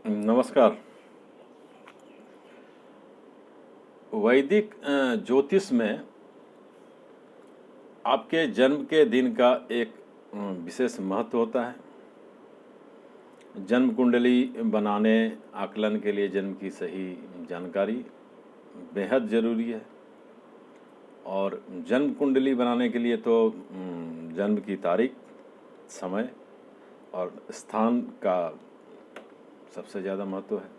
नमस्कार। वैदिक ज्योतिष में आपके जन्म के दिन का एक विशेष महत्व होता है। जन्म कुंडली बनाने आकलन के लिए जन्म की सही जानकारी बेहद ज़रूरी है। और जन्म कुंडली बनाने के लिए तो जन्म की तारीख, समय और स्थान का सबसे ज़्यादा महत्व है।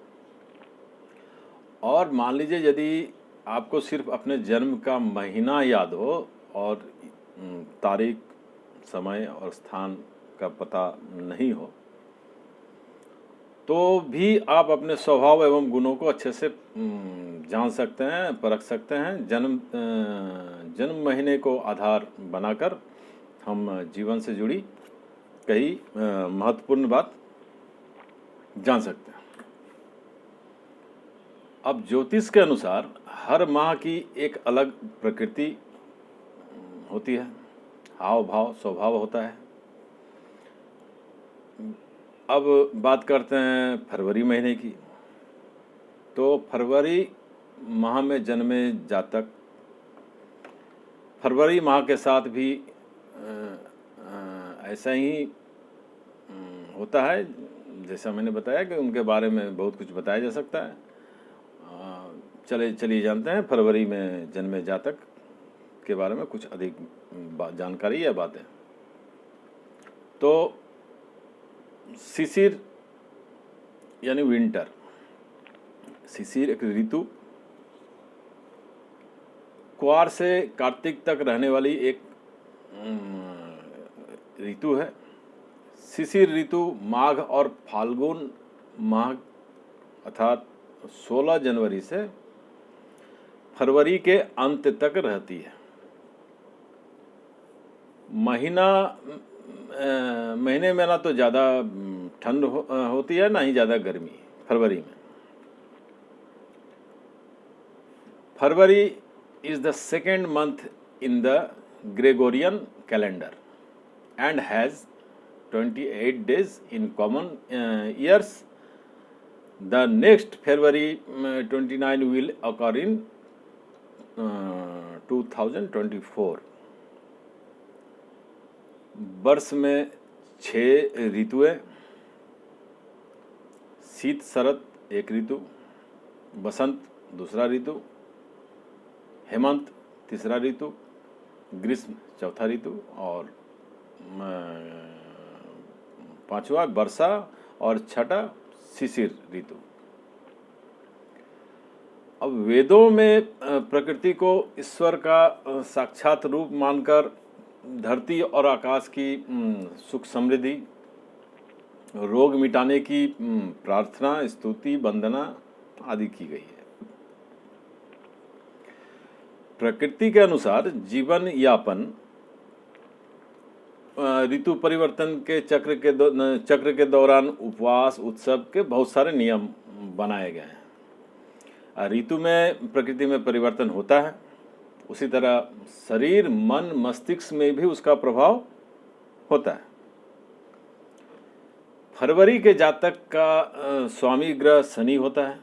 और मान लीजिए यदि आपको सिर्फ अपने जन्म का महीना याद हो और तारीख, समय और स्थान का पता नहीं हो, तो भी आप अपने स्वभाव एवं गुणों को अच्छे से जान सकते हैं, परख सकते हैं। जन्म महीने को आधार बनाकर हम जीवन से जुड़ी कई महत्वपूर्ण बात जान सकते हैं। अब ज्योतिष के अनुसार हर माह की एक अलग प्रकृति होती है, हाव भाव स्वभाव होता है। अब बात करते हैं फरवरी महीने की। तो फरवरी माह में जन्मे जातक फरवरी माह के साथ भी ऐसा ही होता है जैसा मैंने बताया कि उनके बारे में बहुत कुछ बताया जा सकता है। चलिए जानते हैं फरवरी में जन्मे जातक के बारे में कुछ अधिक जानकारी या बातें। तो शिशिर यानी विंटर, शिशिर एक ऋतु, क्वार से कार्तिक तक रहने वाली एक ऋतु है। शिशिर ऋतु माघ और फाल्गुन माह अर्थात 16 जनवरी से फरवरी के अंत तक रहती है। महीने में ना तो ज़्यादा ठंड होती है, ना ही ज़्यादा गर्मी फरवरी में। February is the second month in the Gregorian calendar and has 28 days in common years. The next February 29 will occur in 2024. वर्ष में 6 ऋतुएं, शीत शरद एक ऋतु, बसंत दूसरा ऋतु, हेमंत तीसरा ऋतु, ग्रीष्म चौथा ऋतु और पांचवा वर्षा और छठा शिशिर ऋतु। अब वेदों में प्रकृति को ईश्वर का साक्षात रूप मानकर धरती और आकाश की सुख समृद्धि, रोग मिटाने की प्रार्थना, स्तुति, वंदना आदि की गई है। प्रकृति के अनुसार जीवन यापन ऋतु परिवर्तन के चक्र के दौरान उपवास, उत्सव के बहुत सारे नियम बनाए गए हैं। ऋतु में प्रकृति में परिवर्तन होता है, उसी तरह शरीर, मन, मस्तिष्क में भी उसका प्रभाव होता है। फरवरी के जातक का स्वामी ग्रह शनि होता है।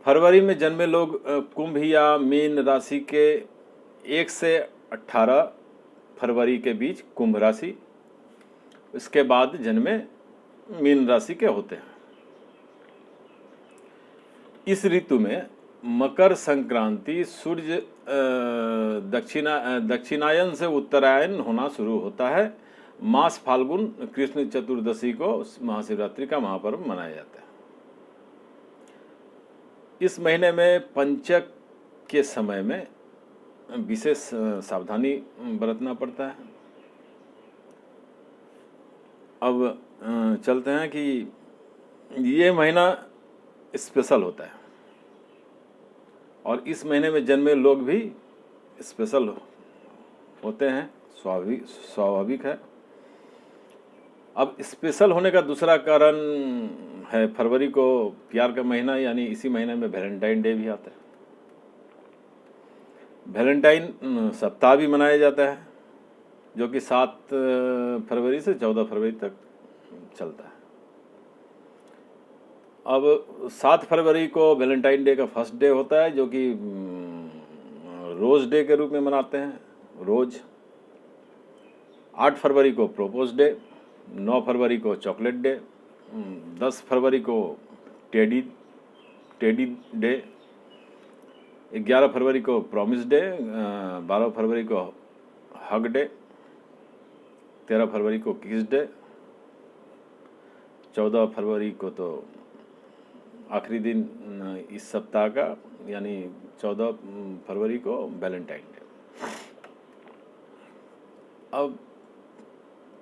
फरवरी में जन्मे लोग कुंभ या मीन राशि के 1 से 18 फरवरी के बीच कुंभ राशि, इसके बाद जन्मे मीन राशि के होते हैं। इस ऋतु में मकर संक्रांति सूर्य दक्षिणायन से उत्तरायण होना शुरू होता है। मास फाल्गुन कृष्ण चतुर्दशी को महाशिवरात्रि का महापर्व मनाया जाता है। इस महीने में पंचक के समय में विशेष सावधानी बरतना पड़ता है। अब चलते हैं कि ये महीना स्पेशल होता है और इस महीने में जन्मे लोग भी स्पेशल होते हैं, स्वाभाविक है। अब स्पेशल होने का दूसरा कारण है फरवरी को प्यार का महीना, यानी इसी महीने में वैलेंटाइन डे भी आता है। वैलेंटाइन सप्ताह भी मनाया जाता है जो कि 7 फरवरी से 14 फरवरी तक चलता है। अब 7 फरवरी को वैलेंटाइन डे का फर्स्ट डे होता है, जो कि रोज़ डे के रूप में मनाते हैं, रोज़। 8 फरवरी को प्रोपोज डे, 9 फरवरी को चॉकलेट डे, 10 फरवरी को टेडी डे, 11 फरवरी को प्रॉमिस डे, 12 फरवरी को हग डे, 13 फरवरी को किस डे, 14 फरवरी को तो आखिरी दिन इस सप्ताह का यानी 14 फरवरी को वैलेंटाइन डे। अब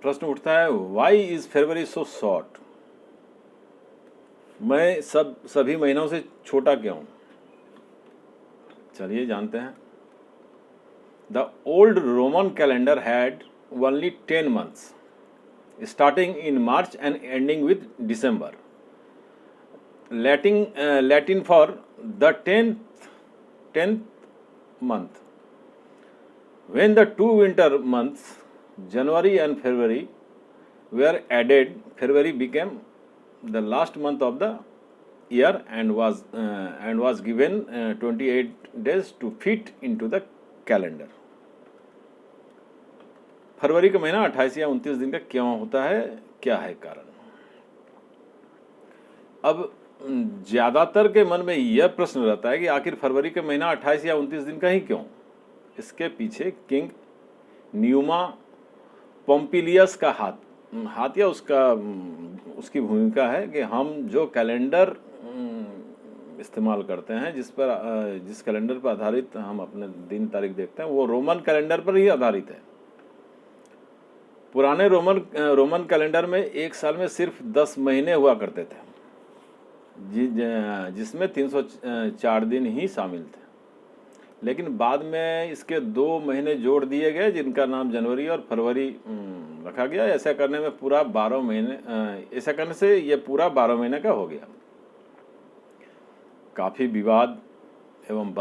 प्रश्न उठता है, why is February so short? मैं सभी महीनों से छोटा क्यों? चलिए जानते हैं। The old Roman calendar had only 10 months, starting in March and ending with December. Latin for the 10th month. When the two winter months, January and February, were added, February became the last month of the year and was given 28 days to fit into the calendar. फरवरी का महीना 28 या 29 दिन का क्यों होता है, क्या है कारण? अब ज़्यादातर के मन में यह प्रश्न रहता है कि आखिर फरवरी का महीना 28 या 29 दिन का ही क्यों? इसके पीछे किंग न्यूमा पोम्पिलियस का हाथ या उसकी भूमिका है कि हम जो कैलेंडर इस्तेमाल करते हैं, जिस कैलेंडर पर आधारित हम अपने दिन तारीख देखते हैं, वो रोमन कैलेंडर पर ही आधारित है। पुराने रोमन कैलेंडर में एक साल में सिर्फ 10 महीने हुआ करते थे, जिसमें 304 दिन ही शामिल थे। लेकिन बाद में इसके 2 महीने जोड़ दिए गए, जिनका नाम जनवरी और फरवरी रखा गया। ऐसा करने से ये पूरा 12 महीने का हो गया। काफ़ी विवाद एवं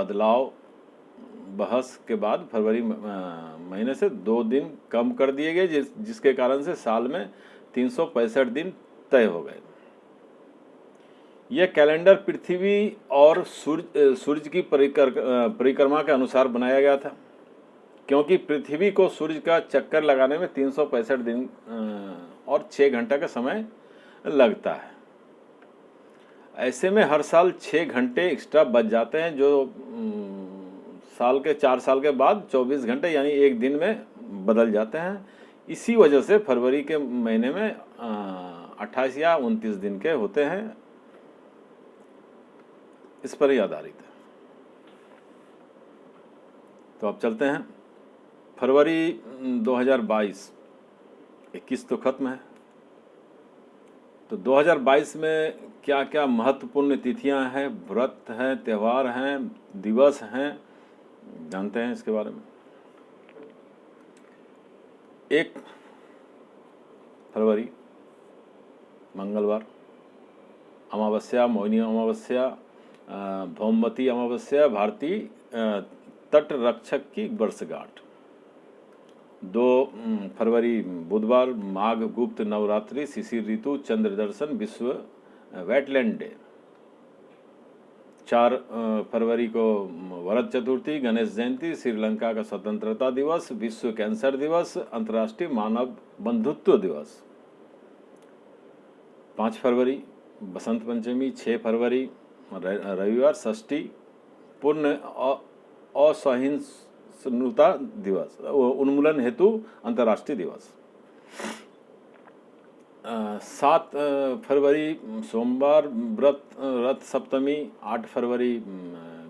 बहस के बाद फरवरी महीने से 2 दिन कम कर दिए गए, जिसके कारण से साल में 365 दिन तय हो गए। यह कैलेंडर पृथ्वी और सूर्य की परिक्रमा के अनुसार बनाया गया था, क्योंकि पृथ्वी को सूर्य का चक्कर लगाने में 365 दिन और 6 घंटा का समय लगता है। ऐसे में हर साल 6 घंटे एक्स्ट्रा बच जाते हैं, जो साल के 4 साल के बाद 24 घंटे यानी एक दिन में बदल जाते हैं। इसी वजह से फरवरी के महीने में 28 या 29 दिन के होते हैं। इस पर ही आधारित है। तो अब चलते हैं फरवरी 2022, 21 तो खत्म है। तो 2022 में क्या क्या महत्वपूर्ण तिथियां हैं, व्रत हैं, त्यौहार हैं, दिवस हैं, जानते हैं इसके बारे में। 1 फरवरी मंगलवार, अमावस्या, मोहिनी अमावस्या, भौमवती अमावस्या, भारतीय तट रक्षक की वर्षगांठ। 2 फरवरी बुधवार, माघ गुप्त नवरात्रि, शिशिर ऋतु, चंद्र दर्शन, विश्व वेटलैंड डे। 4 फरवरी को वरद चतुर्थी, गणेश जयंती, श्रीलंका का स्वतंत्रता दिवस, विश्व कैंसर दिवस, अंतर्राष्ट्रीय मानव बंधुत्व दिवस। 5 फरवरी बसंत पंचमी, 6 फरवरी रविवार षष्ठी, पूर्ण असहिष्णुता दिवस, उन्मूलन हेतु अंतर्राष्ट्रीय दिवस। 7 फरवरी सोमवार रथ सप्तमी, 8 फरवरी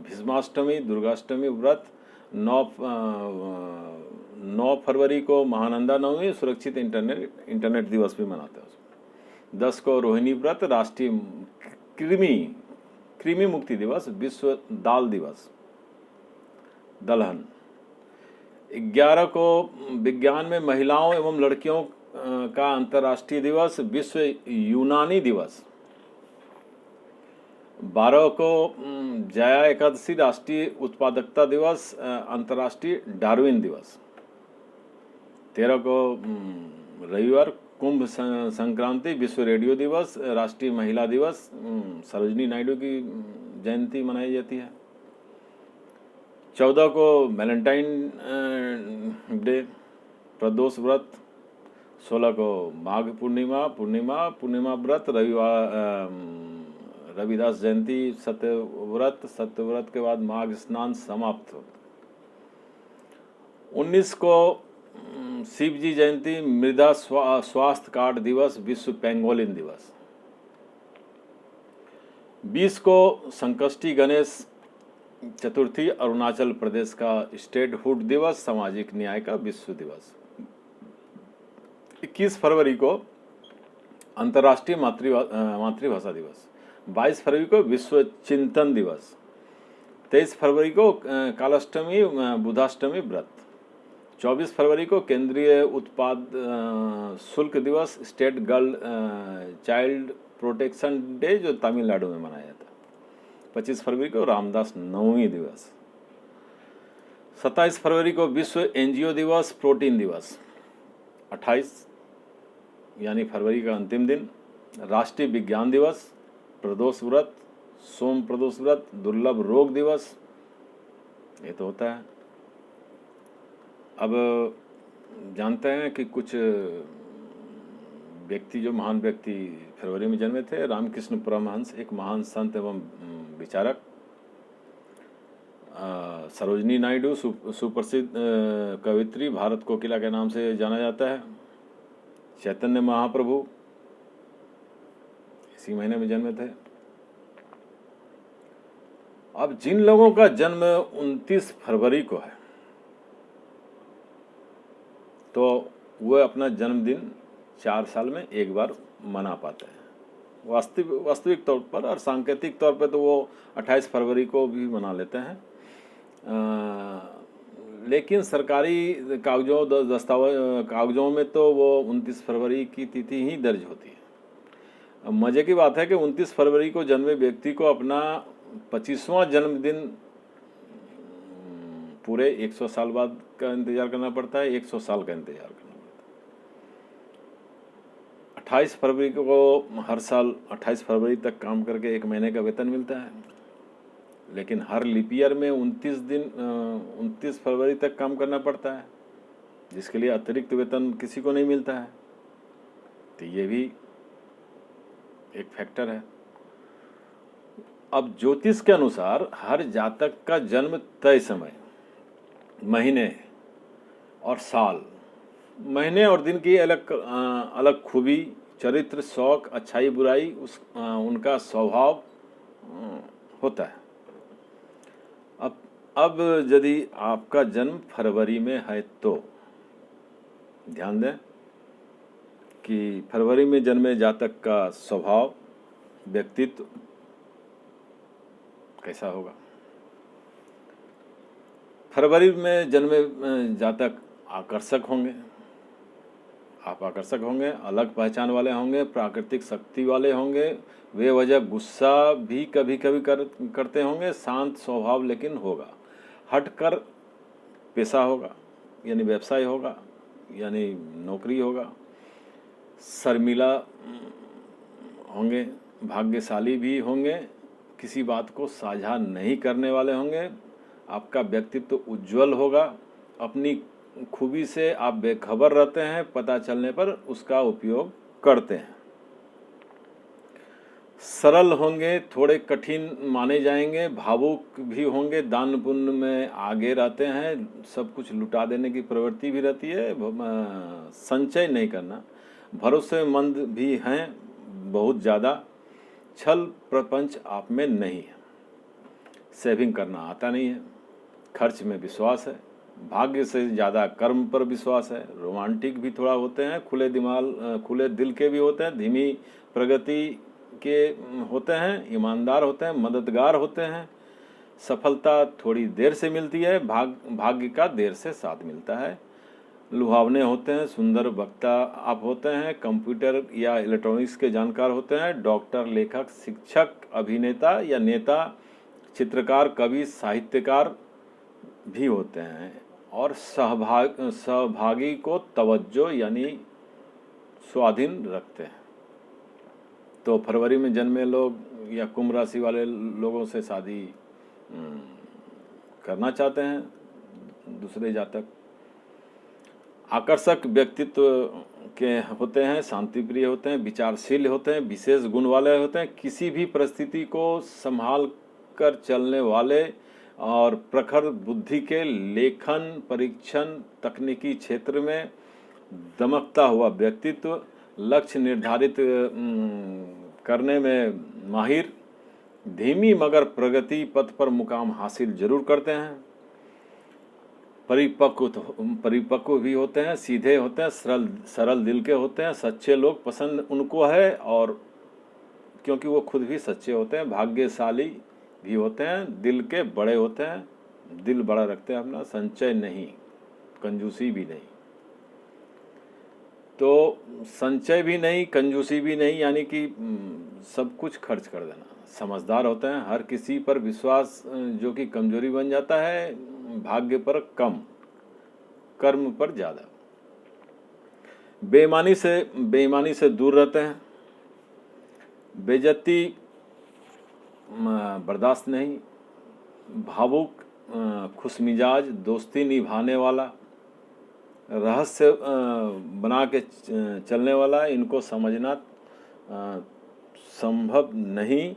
भीष्माष्टमी, दुर्गाष्टमी व्रत, 9 फरवरी को महानंदा नवमी, सुरक्षित इंटरनेट दिवस भी मनाते हैं। 10 को रोहिणी व्रत, राष्ट्रीय कृमि मुक्ति दिवस, विश्व दाल दिवस, दलहन। 11 को विज्ञान में महिलाओं एवं लड़कियों का अंतर्राष्ट्रीय दिवस, विश्व यूनानी दिवस। 12 को जया एकादशी, राष्ट्रीय उत्पादकता दिवस, अंतर्राष्ट्रीय डार्विन दिवस। 13 को रविवार कुंभ संक्रांति, विश्व रेडियो दिवस, राष्ट्रीय महिला दिवस, सरोजिनी नायडू की जयंती मनाई जाती है। 14 को वैलेंटाइन डे, प्रदोष व्रत। 16 को माघ पूर्णिमा, पूर्णिमा व्रत, रविदास जयंती, सत्यव्रत के बाद माघ स्नान समाप्त होता। 19 को शिव जी जयंती, मृदा स्वास्थ्य कार्ड दिवस, विश्व पेंगोलिन दिवस। 20 को संकष्टी गणेश चतुर्थी, अरुणाचल प्रदेश का स्टेटहुड दिवस, सामाजिक न्याय का विश्व दिवस। 21 फरवरी को अंतर्राष्ट्रीय मातृभाषा दिवस। 22 फरवरी को विश्व चिंतन दिवस। 23 फरवरी को कालाष्टमी, बुधाष्टमी व्रत। 24 फरवरी को केंद्रीय उत्पाद शुल्क दिवस, state girl child protection day, जो तमिलनाडु में मनाया जाता है। 25 फरवरी को रामदास नवमी दिवस। 27 फरवरी को विश्व एनजीओ दिवस, प्रोटीन दिवस। 28 यानी फरवरी का अंतिम दिन, राष्ट्रीय विज्ञान दिवस, प्रदोष व्रत, सोम प्रदोष व्रत, दुर्लभ रोग दिवस, ये तो होता है। अब जानते हैं कि कुछ व्यक्ति, जो महान व्यक्ति फरवरी में जन्मे थे। रामकृष्ण परमहंस, एक महान संत एवं विचारक। सरोजिनी नायडू, सुप्रसिद्ध कवित्री, भारत कोकिला के नाम से जाना जाता है। चैतन्य महाप्रभु इसी महीने में जन्मे थे। अब जिन लोगों का जन्म 29 फरवरी को है, तो वह अपना जन्मदिन 4 साल में एक बार मना पाते हैं। वास्तविक तौर पर और सांकेतिक तौर पर तो वो 28 फरवरी को भी मना लेते हैं, लेकिन सरकारी कागजों में तो वो 29 फरवरी की तिथि ही दर्ज होती है। अब मज़े की बात है कि 29 फरवरी को जन्मे व्यक्ति को अपना 25वां जन्मदिन पूरे 100 साल बाद का इंतजार करना पड़ता है, 100 साल का इंतजार करना पड़ता है। 28 फरवरी को हर साल 28 फरवरी तक काम करके 1 महीने का वेतन मिलता है, लेकिन हर लीप ईयर में 29 फरवरी तक काम करना पड़ता है, जिसके लिए अतिरिक्त वेतन किसी को नहीं मिलता है। तो ये भी एक फैक्टर है। अब ज्योतिष के अनुसार हर जातक का जन्म तय समय, महीने और साल, महीने और दिन की अलग खूबी, चरित्र, शौक, अच्छाई बुराई, उनका स्वभाव होता है। अब यदि आपका जन्म फरवरी में है तो ध्यान दें कि फरवरी में जन्मे जातक का स्वभाव, व्यक्तित्व कैसा होगा। फरवरी में जन्मे जातक आकर्षक होंगे, आप आकर्षक होंगे, अलग पहचान वाले होंगे, प्राकृतिक शक्ति वाले होंगे, वे वजह गुस्सा भी कभी कभी करते होंगे, शांत स्वभाव लेकिन होगा, हटकर पेशा होगा यानी व्यवसाय होगा यानी नौकरी होगा, शर्मिला होंगे, भाग्यशाली भी होंगे, किसी बात को साझा नहीं करने वाले होंगे, आपका व्यक्तित्व उज्जवल होगा, अपनी खूबी से आप बेखबर रहते हैं, पता चलने पर उसका उपयोग करते हैं, सरल होंगे, थोड़े कठिन माने जाएंगे, भावुक भी होंगे, दान पुण्य में आगे रहते हैं, सब कुछ लुटा देने की प्रवृत्ति भी रहती है, संचय नहीं करना, भरोसेमंद भी हैं बहुत ज़्यादा, छल प्रपंच आप में नहीं है, सेविंग करना आता नहीं है, खर्च में विश्वास है, भाग्य से ज़्यादा कर्म पर विश्वास है, रोमांटिक भी थोड़ा होते हैं, खुले दिल के भी होते हैं, धीमी प्रगति के होते हैं, ईमानदार होते हैं, मददगार होते हैं, सफलता थोड़ी देर से मिलती है, भाग्य का देर से साथ मिलता है, लुभावने होते हैं, सुंदर वक्ता आप होते हैं, कंप्यूटर या इलेक्ट्रॉनिक्स के जानकार होते हैं, डॉक्टर, लेखक, शिक्षक, अभिनेता या नेता, चित्रकार, कवि, साहित्यकार भी होते हैं, और सहभागी को तवज्जो यानी स्वाधीन रखते हैं। तो फरवरी में जन्मे लोग या कुंभ राशि वाले लोगों से शादी करना चाहते हैं दूसरे जातक। आकर्षक व्यक्तित्व के होते हैं, शांति प्रिय होते हैं, विचारशील होते हैं, विशेष गुण वाले होते हैं, किसी भी परिस्थिति को संभाल कर चलने वाले और प्रखर बुद्धि के, लेखन, परीक्षण, तकनीकी क्षेत्र में दमकता हुआ व्यक्तित्व, लक्ष्य निर्धारित करने में माहिर, धीमी मगर प्रगति पथ पर मुकाम हासिल जरूर करते हैं, परिपक्व भी होते हैं, सीधे होते हैं, सरल दिल के होते हैं, सच्चे लोग पसंद उनको है और क्योंकि वो खुद भी सच्चे होते हैं, भाग्यशाली भी होते हैं, दिल के बड़े होते हैं, दिल बड़ा रखते हैं अपना, संचय नहीं, कंजूसी भी नहीं। तो संचय भी नहीं, कंजूसी भी नहीं, यानी कि सब कुछ खर्च कर देना। समझदार होते हैं, हर किसी पर विश्वास जो कि कमजोरी बन जाता है, भाग्य पर कम, कर्म पर ज़्यादा। बेईमानी से दूर रहते हैं, बेइज्जती बर्दाश्त नहीं, भावुक, खुशमिजाज, दोस्ती निभाने वाला, रहस्य बना के चलने वाला, इनको समझना संभव नहीं,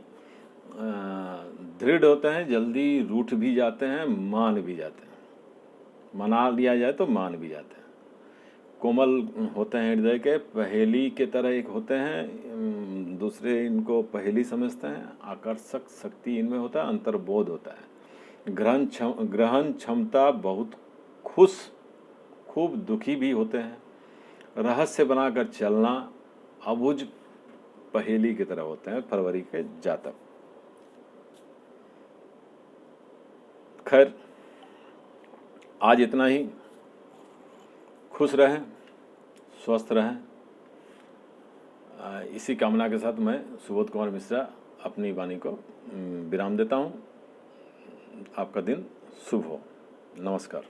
दृढ़ होते हैं, जल्दी रूठ भी जाते हैं, मान भी जाते हैं, मना लिया जाए तो मान भी जाते हैं, कोमल होते हैं हृदय के, पहेली के तरह एक होते हैं, दूसरे इनको पहेली समझते हैं, आकर्षक शक्ति इनमें होता है, अंतर्बोध होता है, ग्रहण क्षमता, बहुत खुश, खूब दुखी भी होते हैं, रहस्य बनाकर चलना, अबुझ पहेली की तरह होते हैं फरवरी के जातक। खैर, आज इतना ही। खुश रहें, स्वस्थ रहें, इसी कामना के साथ मैं सुबोध कुमार मिश्रा अपनी वाणी को विराम देता हूँ। आपका दिन शुभ हो। नमस्कार।